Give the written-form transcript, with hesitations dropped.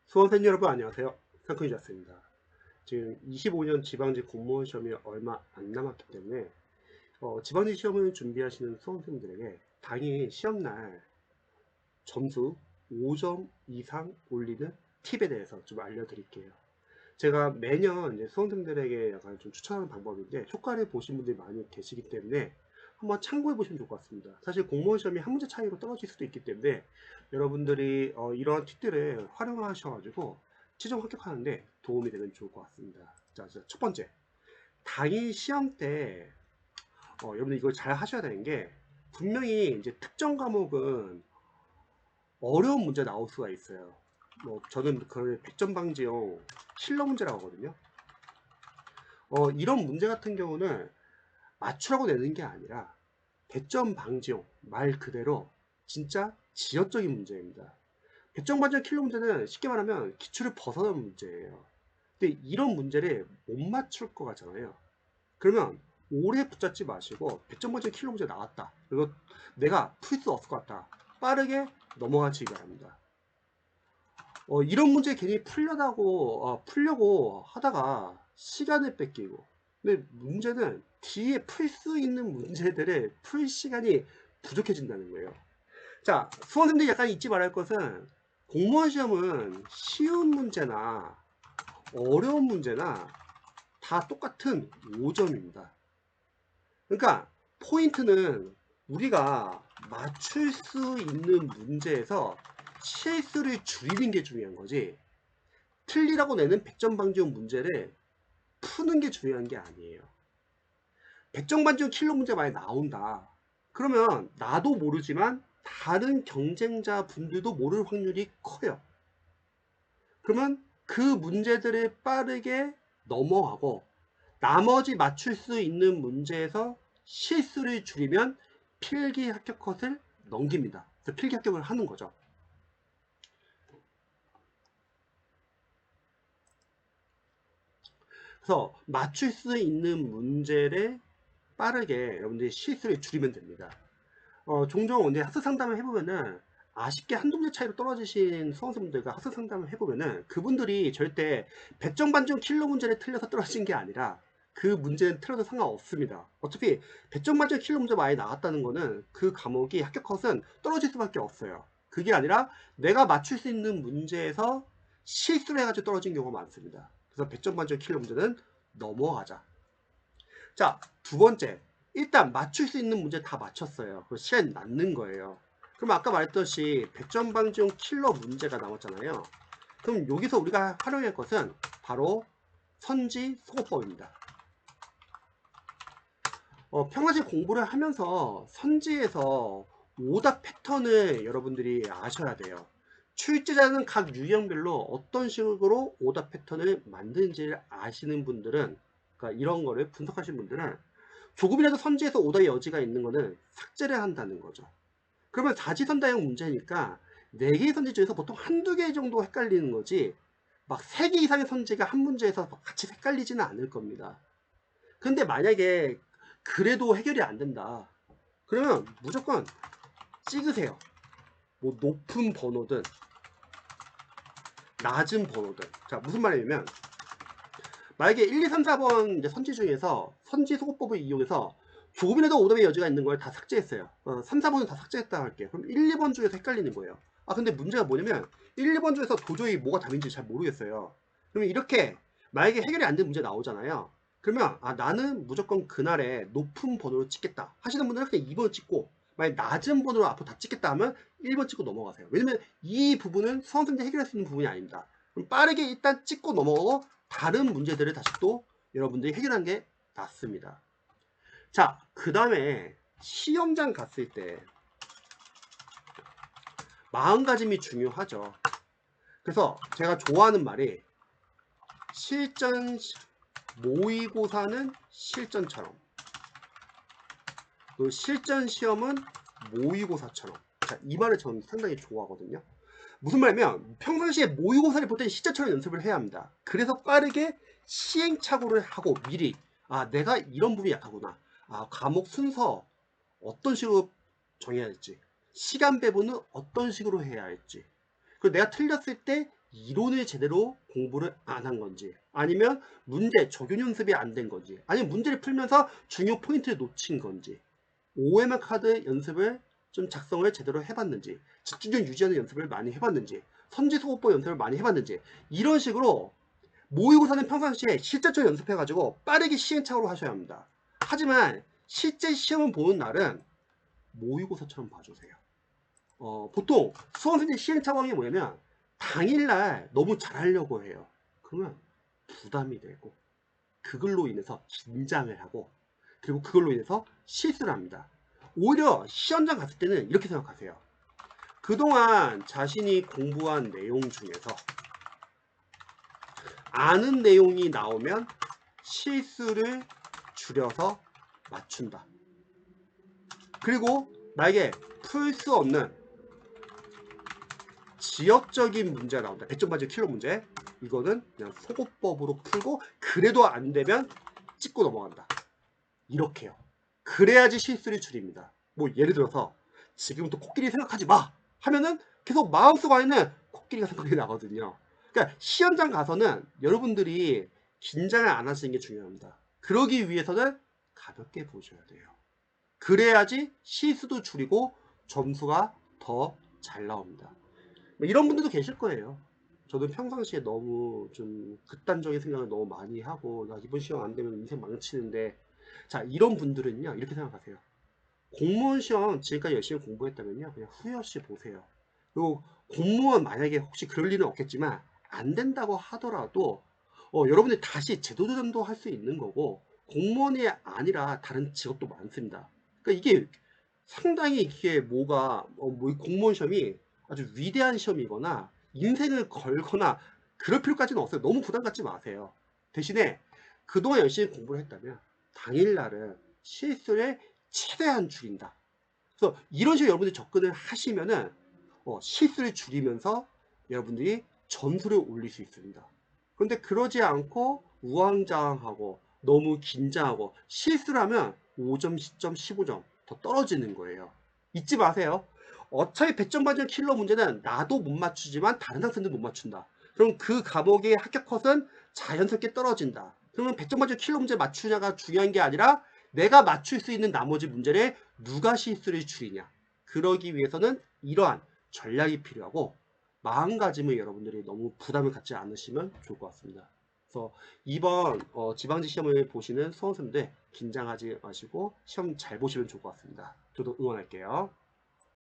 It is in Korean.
수험생 여러분 안녕하세요. 상큼이 작습니다. 지금 25년 지방직 공무원 시험이 얼마 안 남았기 때문에 지방직 시험을 준비하시는 수험생들에게 당일 시험날 점수 5점 이상 올리는 팁에 대해서 좀 알려드릴게요. 제가 매년 이제 수험생들에게 약간 좀 추천하는 방법인데 효과를 보신 분들이 많이 계시기 때문에 한번 참고해 보시면 좋을 것 같습니다. 사실 공무원 시험이 한 문제 차이로 떨어질 수도 있기 때문에 여러분들이 이러한 팁들을 활용하셔가지고 최종 합격하는데 도움이 되면 좋을 것 같습니다. 자, 첫 번째, 당일 시험 때 여러분들 이걸 잘 하셔야 되는 게 분명히 이제 특정 과목은 어려운 문제 나올 수가 있어요. 저는 그걸 100점 방지용 킬러 문제라고 하거든요. 이런 문제 같은 경우는 맞추라고 내는 게 아니라 100점 방지용 말 그대로 진짜 지역적인 문제입니다. 100점 방지용 킬러 문제는 쉽게 말하면 기출을 벗어나는 문제예요. 근데 이런 문제를 못 맞출 것 같잖아요. 그러면 오래 붙잡지 마시고 100점 방지용 킬러 문제 나왔다. 그리고 내가 풀 수 없을 것 같다. 빠르게 넘어가시기 바랍니다. 이런 문제 괜히 풀려고 하다가 시간을 뺏기고, 근데 문제는 뒤에 풀 수 있는 문제들을 풀 시간이 부족해진다는 거예요. 자, 수험생들이 약간 잊지 말할 것은 공무원 시험은 쉬운 문제나 어려운 문제나 다 똑같은 5점입니다. 그러니까 포인트는 우리가 맞출 수 있는 문제에서 실수를 줄이는 게 중요한 거지, 틀리라고 내는 100점 방지용 문제를 푸는 게 중요한 게 아니에요. 100점 방지용 킬러 문제 많이 나온다. 그러면 나도 모르지만 다른 경쟁자 분들도 모를 확률이 커요. 그러면 그 문제들을 빠르게 넘어가고 나머지 맞출 수 있는 문제에서 실수를 줄이면 필기 합격 컷을 넘깁니다. 그래서 필기 합격을 하는 거죠. 그래서 맞출 수 있는 문제를 빠르게 여러분들이 실수를 줄이면 됩니다. 종종 이제 학습 상담을 해보면은 아쉽게 한두 문제 차이로 떨어지신 수험생분들과 학습 상담을 해보면은 그분들이 절대 100점 반점 킬러 문제를 틀려서 떨어진 게 아니라 그 문제는 틀려도 상관없습니다. 어차피 100점 만점 킬러 문제 많이 나왔다는 거는 그 과목이 합격 컷은 떨어질 수밖에 없어요. 그게 아니라 내가 맞출 수 있는 문제에서 실수를 해가지고 떨어진 경우가 많습니다. 그래서 100점 만점 킬러 문제는 넘어가자. 자, 두 번째. 일단 맞출 수 있는 문제 다 맞췄어요. 그래서 시간이 남는 거예요. 그럼 아까 말했듯이 100점 방지용 킬러 문제가 남았잖아요. 그럼 여기서 우리가 활용할 것은 바로 선지소거법입니다. 평상시 공부를 하면서 선지에서 오답 패턴을 여러분들이 아셔야 돼요. 출제자는 각 유형별로 어떤 식으로 오답 패턴을 만드는지를 아시는 분들은, 그러니까 이런 거를 분석하시는 분들은 조금이라도 선지에서 오답의 여지가 있는 거는 삭제를 한다는 거죠. 그러면 사지선다형 문제니까 4개의 선지 중에서 보통 한두 개 정도 헷갈리는 거지 막 3개 이상의 선지가 한 문제에서 같이 헷갈리지는 않을 겁니다. 근데 만약에 그래도 해결이 안 된다, 그러면 무조건 찍으세요. 뭐 높은 번호든 낮은 번호든. 자, 무슨 말이냐면 만약에 1, 2, 3, 4번 이제 선지 중에서 선지 소거법을 이용해서 조금이라도 오답의 여지가 있는 걸 다 삭제했어요. 3, 4번은 다 삭제했다 할게요. 그럼 1, 2번 중에서 헷갈리는 거예요. 근데 문제가 뭐냐면 1, 2번 중에서 도저히 뭐가 답인지 잘 모르겠어요. 그러면 이렇게 만약에 해결이 안 된 문제 나오잖아요. 그러면 나는 무조건 그날에 높은 번호로 찍겠다 하시는 분들은 그냥 2번 찍고, 만약 낮은 번호로 앞으로 다 찍겠다 하면 1번 찍고 넘어가세요. 왜냐면 이 부분은 수험생들이 해결할 수 있는 부분이 아닙니다. 그럼 빠르게 일단 찍고 넘어가고 다른 문제들을 다시 또 여러분들이 해결하는 게 낫습니다. 자, 그 다음에 시험장 갔을 때 마음가짐이 중요하죠. 그래서 제가 좋아하는 말이 실전 모의고사는 실전처럼, 또 실전 시험은 모의고사처럼. 자, 이 말을 저는 상당히 좋아하거든요. 무슨 말이냐면 평상시에 모의고사를 볼 때는 실전처럼 연습을 해야 합니다. 그래서 빠르게 시행착오를 하고 미리 내가 이런 부분이 약하구나, 과목 순서 어떤 식으로 정해야 할지, 시간 배분은 어떤 식으로 해야 할지, 그리고 내가 틀렸을 때 이론을 제대로 공부를 안 한 건지, 아니면 문제 적용 연습이 안 된 건지, 아니면 문제를 풀면서 중요 포인트를 놓친 건지, OMR 카드 연습을 좀 작성을 제대로 해봤는지, 집중력 유지하는 연습을 많이 해봤는지, 선지소호법 연습을 많이 해봤는지, 이런 식으로 모의고사는 평상시에 실제적으로 연습해가지고 빠르게 시행착오로 하셔야 합니다. 하지만 실제 시험을 보는 날은 모의고사처럼 봐주세요. 보통 수험생들 시행착오가 뭐냐면 당일날 너무 잘하려고 해요. 그러면 부담이 되고, 그걸로 인해서 긴장을 하고, 그리고 그걸로 인해서 실수를 합니다. 오히려 시험장 갔을 때는 이렇게 생각하세요. 그동안 자신이 공부한 내용 중에서 아는 내용이 나오면 실수를 줄여서 맞춘다. 그리고 나에게 풀 수 없는 지역적인 문제가 나온다. 100점 맞을 킬러 문제. 이거는 그냥 소거법으로 풀고, 그래도 안 되면 찍고 넘어간다. 이렇게요. 그래야지 실수를 줄입니다. 뭐 예를 들어서 지금부터 코끼리 생각하지 마 하면은 계속 마음속 안에는 코끼리가 생각이 나거든요. 그러니까 시험장 가서는 여러분들이 긴장을 안 하시는 게 중요합니다. 그러기 위해서는 가볍게 보셔야 돼요. 그래야지 실수도 줄이고 점수가 더 잘 나옵니다. 뭐 이런 분들도 계실 거예요. 저도 평상시에 너무 좀 극단적인 생각을 너무 많이 하고, 나 이번 시험 안 되면 인생 망치는데, 자, 이런 분들은요 이렇게 생각하세요. 공무원 시험 지금까지 열심히 공부했다면요 그냥 후회 없이 보세요. 그리고 공무원 만약에 혹시 그럴 일은 없겠지만 안 된다고 하더라도 여러분들이 다시 제도전도 할 수 있는 거고, 공무원이 아니라 다른 직업도 많습니다. 그러니까 이게 상당히 이게 뭐 공무원 시험이 아주 위대한 시험이거나 인생을 걸거나 그럴 필요까지는 없어요. 너무 부담 갖지 마세요. 대신에 그동안 열심히 공부를 했다면 당일날은 실수를 최대한 줄인다. 그래서 이런 식으로 여러분들이 접근을 하시면은 실수를 줄이면서 여러분들이 점수를 올릴 수 있습니다. 그런데 그러지 않고 우왕좌왕하고 너무 긴장하고 실수를 하면 5점, 10점, 15점 더 떨어지는 거예요. 잊지 마세요. 어차피 100점 반전 킬러 문제는 나도 못 맞추지만 다른 학생도 못 맞춘다. 그럼 그 과목의 합격 컷은 자연스럽게 떨어진다. 그러면 100점 반전 킬러 문제 맞추냐가 중요한 게 아니라 내가 맞출 수 있는 나머지 문제를 누가 실수를 줄이냐. 그러기 위해서는 이러한 전략이 필요하고, 마음가짐을 여러분들이 너무 부담을 갖지 않으시면 좋을 것 같습니다. 그래서 이번 지방지 시험을 보시는 수험생들 긴장하지 마시고 시험 잘 보시면 좋을 것 같습니다. 저도 응원할게요.